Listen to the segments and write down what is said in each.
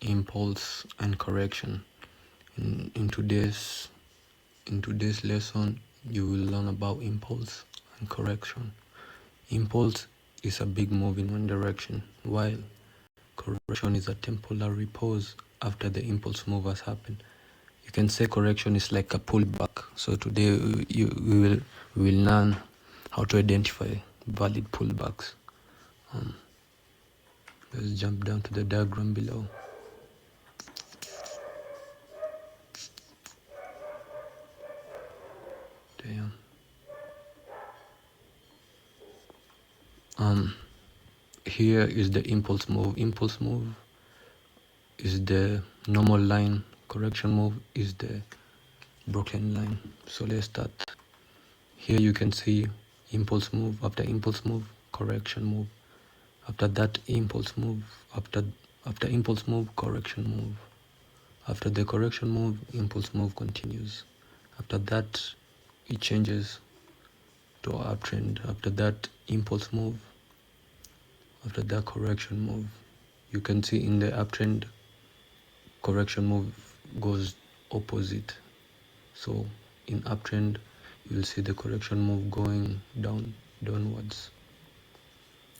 impulse and correction. In today's lesson, you will learn about impulse and correction. Impulse is a big move in one direction, while correction is a temporary pause after the impulse move has happened. You can say correction is like a pullback. So today we will learn how to identify valid pullbacks. Let's jump down to the diagram below. Damn. Here is the impulse move. Impulse move is the normal line. Correction move is the broken line. So let's start. Here you can see impulse move. After impulse move, correction move. After that, impulse move. After impulse move, correction move. After the correction move, impulse move continues. After that, it changes to uptrend. After that, impulse move. After that, correction move. You can see in the uptrend, correction move goes opposite. So in uptrend, you will see the correction move going downwards.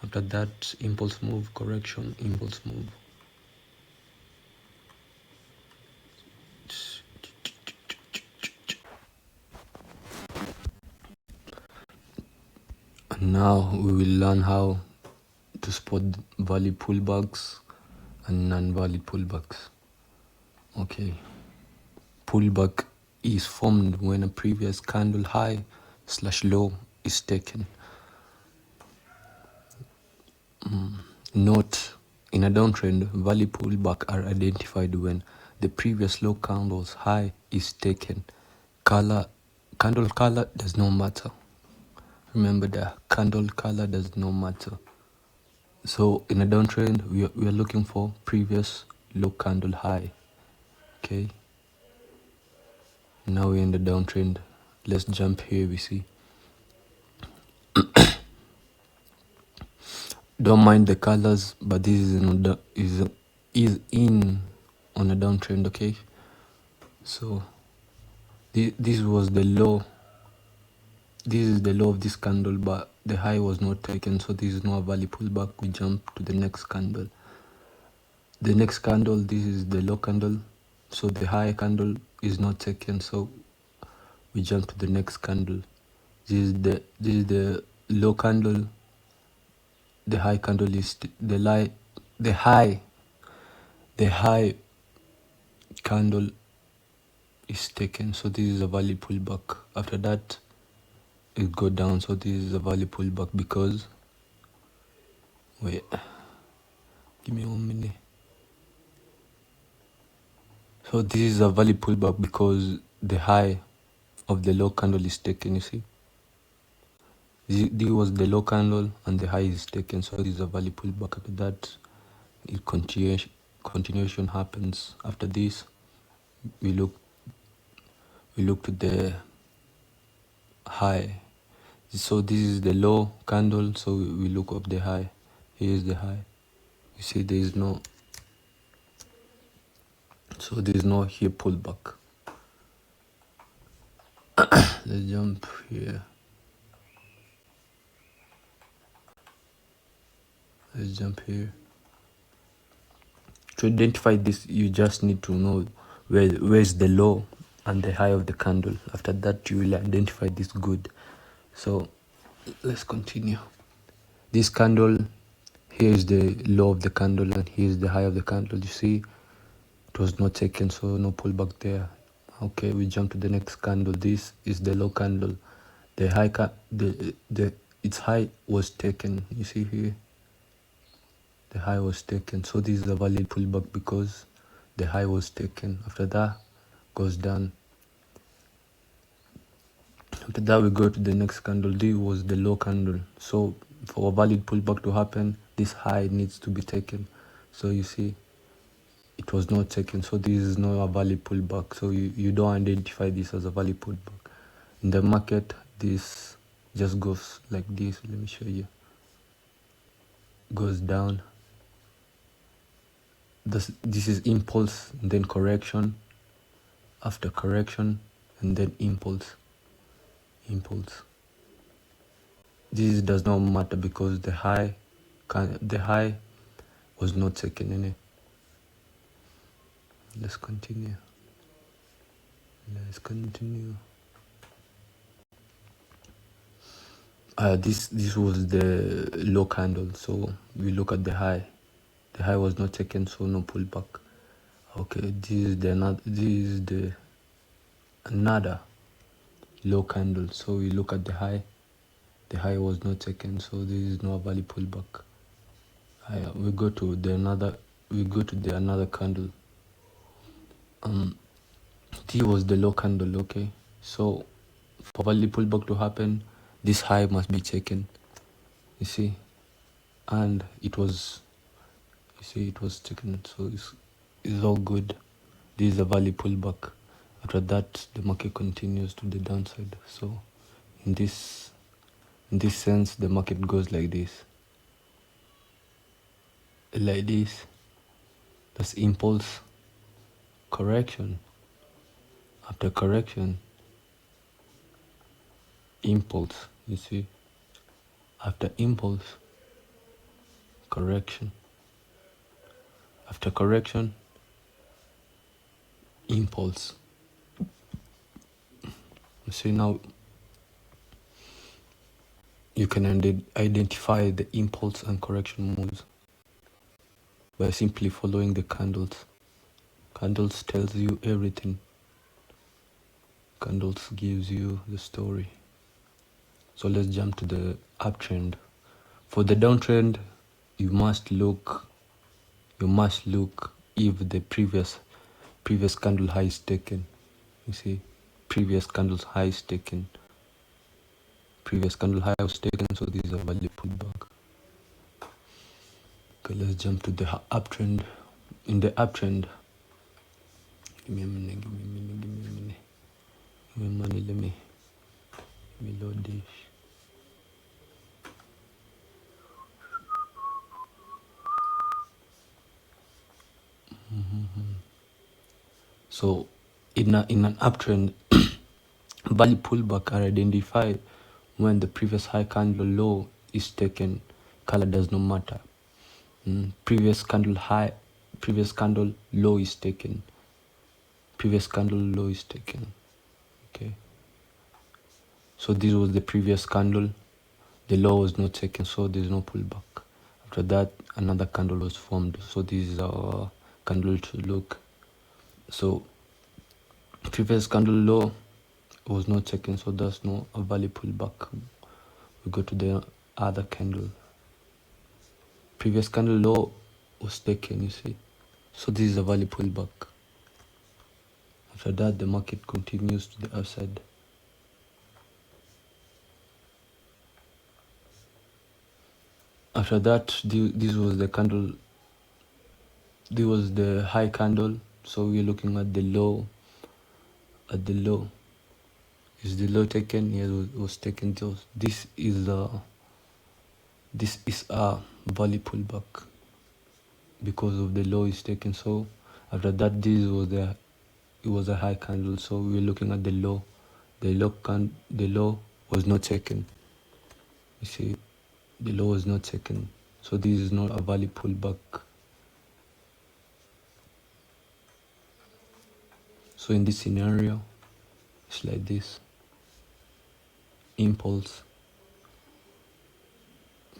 After that, impulse move, correction, impulse move. And now we will learn how to spot valid pullbacks and non-valid pullbacks. Okay. Pullback is formed when a previous candle high/low is taken. Note, in a downtrend, valid pullback are identified when the previous low candle's high is taken. Candle color does not matter. Remember that candle color does not matter. So in a downtrend, we are looking for previous low candle high. Okay. Now we're in the downtrend. Let's jump here. We see. Don't mind the colors, but this is in on a downtrend. Okay. So this was the low. This is the low of this candle, but the high was not taken, so this is not a valid pullback. We jump to the next candle. The next candle, this is the low candle, so the high candle is not taken, so we jump to the next candle. This is the low candle. The high candle is the high candle is taken, so this is a valid pullback. After that, it go down, so this is a valid pullback because wait, give me 1 minute. So this is a valid pullback because the high of the low candle is taken. You see, this was the low candle and the high is taken, so this is a valid pullback. After that, continuation happens. After this, we look to the high. So this is the low candle, so we look up the high. Here is the high. You see, there is no here pullback. Let's jump here. To identify this, you just need to know where's the low and the high of the candle. After that, you will identify this good. So let's continue. This candle, here is the low of the candle and here is the high of the candle. You see, it was not taken, so no pullback there. Okay, we jump to the next candle. This is the low candle. The high its high was taken. You see here, the high was taken, so this is a valid pullback because the high was taken. After that, goes down. After that, we go to the next candle. This was the low candle, so for a valid pullback to happen, this high needs to be taken. So you see, it was not taken, so this is not a valid pullback. So you don't identify this as a valid pullback. In the market, this just goes like this. Let me show you. Goes down, This is impulse, and then correction, after correction, and then impulse. This does not matter because the high was not taken in it. Let's continue. This was the low candle, so we look at the high. The high was not taken, so no pullback. Okay, this is the another low candle, so we look at the high. The high was not taken, so this is no valid pullback. We go to the another candle. This was the low candle. Okay, so for valid pullback to happen, this high must be taken. You see, and it was taken, so it's all good. This is a valid pullback. After that, the market continues to the downside. So in this sense, the market goes like this. That's impulse, correction, after correction, impulse. You see, after impulse, correction, after correction, impulse. You see, now you can identify the impulse and correction moves by simply following the candles. Candles tells you everything. Candles gives you the story. So let's jump to the uptrend. For the downtrend, you must look if the previous candle high is taken. You see, previous candle's high is taken. Previous candle high was taken, so this is a valid pullback. Okay, let's jump to the uptrend. In the uptrend, give me a minute. Let me load this. So in an uptrend, value pullback are identified when the previous high candle low is taken. Color does not matter. Previous candle low is taken. Previous candle low is taken. Okay. So this was the previous candle. The low was not taken, so there is no pullback. After that, another candle was formed. So this is our candle to look. So previous candle low was not taken, so that's no a valid pullback. We go to the other candle. Previous candle low was taken, you see. So this is a valid pullback. After that, the market continues to the upside. After that, this was the candle. This was the high candle. So we're looking at the low. Is the low taken? Yes, it was taken. This is a valid pullback because of the low is taken. So after that, it was a high candle. So we're looking at the low. The low was not taken. You see, the low was not taken. So this is not a valid pullback. So in this scenario, it's like this. Impulse.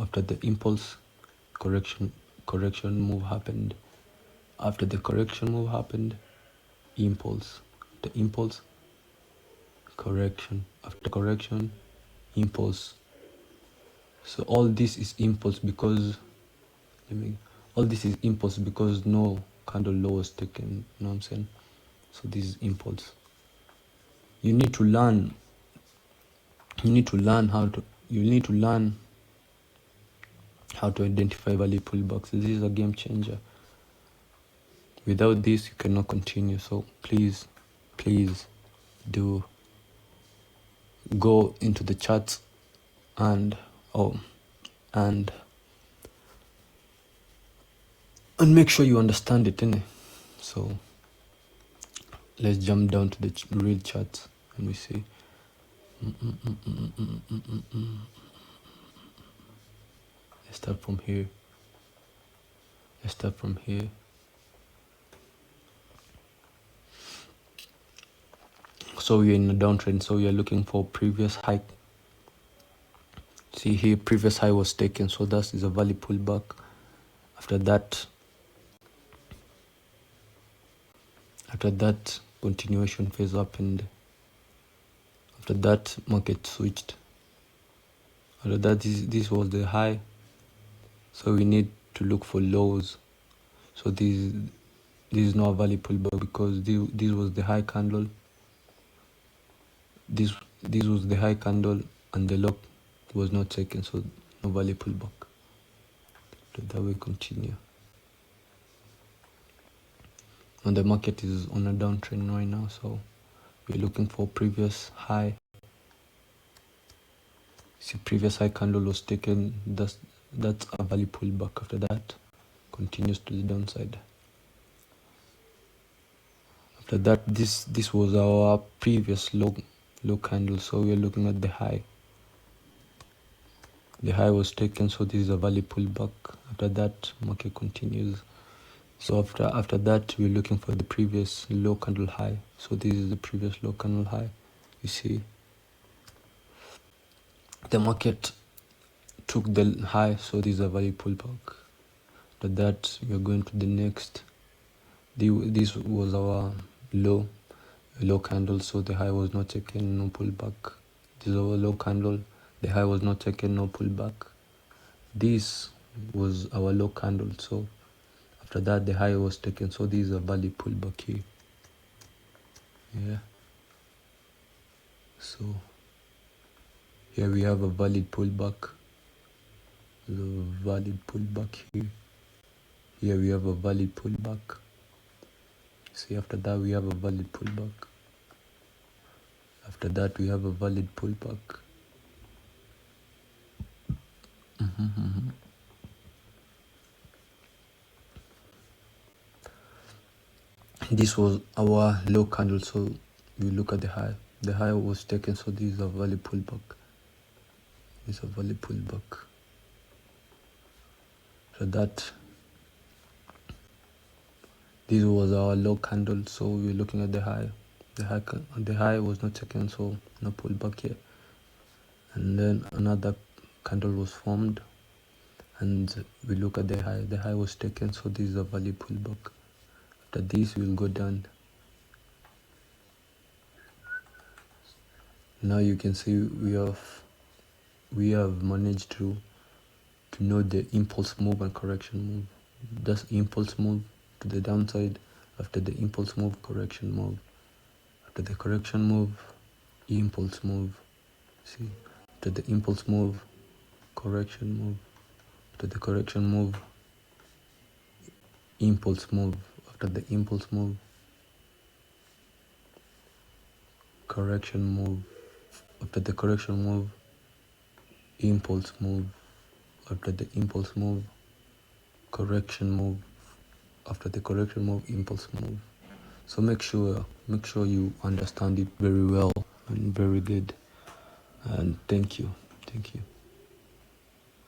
After the impulse, correction move happened. After the correction move happened, impulse. The impulse, correction. After correction, impulse. So all this is impulse because no candle low was taken. You know what I'm saying? So this is impulse. You need to learn how to identify valid pullbacks. This is a game changer. Without this, you cannot continue. So please do go into the charts and and make sure you understand it, innit? So let's jump down to the real chart and we see. Let's start from here. So we're in a downtrend, so we are looking for previous high. See here, previous high was taken, so that is a value pullback. After that continuation phase happened. After that, market switched. After that, this was the high, so we need to look for lows. So this is not a value pullback because this was the high candle. This was the high candle and the low was not taken, so no value pullback. So that will continue. And the market is on a downtrend right now, so we're looking for previous high. See, previous high candle was taken. That's a value pullback. After that, continues to the downside. After that, this was our previous low candle, so we're looking at the high. The high was taken, so this is a value pullback. After that, market continues. So after that, we're looking for the previous low candle high. So this is the previous low candle high. You see, the market took the high, so this is a value pullback. After that, we are going to the next. This was our low candle, so the high was not taken, no pullback. This is our low candle, the high was not taken, no pullback. This was our low candle, so after that the high was taken, so this is a value pullback here. Yeah, so here we have a valid pullback. There's a valid pullback here. Here we have a valid pullback. See, after that we have a valid pullback. After that we have a valid pullback. This was our low candle, so we look at the high. The high was taken, so this is a valid pullback. This is a valid pullback. So that this was our low candle, so we're looking at the high. The high was not taken, so no pullback here. And then another candle was formed, and we look at the high. The high was taken, so this is a value pullback. After this, we'll go down. Now you can see we have managed to know the impulse move and correction move. That's impulse move to the downside. After the impulse move, correction move. After the correction move, impulse move. See, after the impulse move, correction move. After the correction move, impulse move. After the impulse move, correction move. After the correction move, impulse move. After the impulse move, correction move. After the correction move, impulse move. So make sure you understand it very well and very good. And thank you.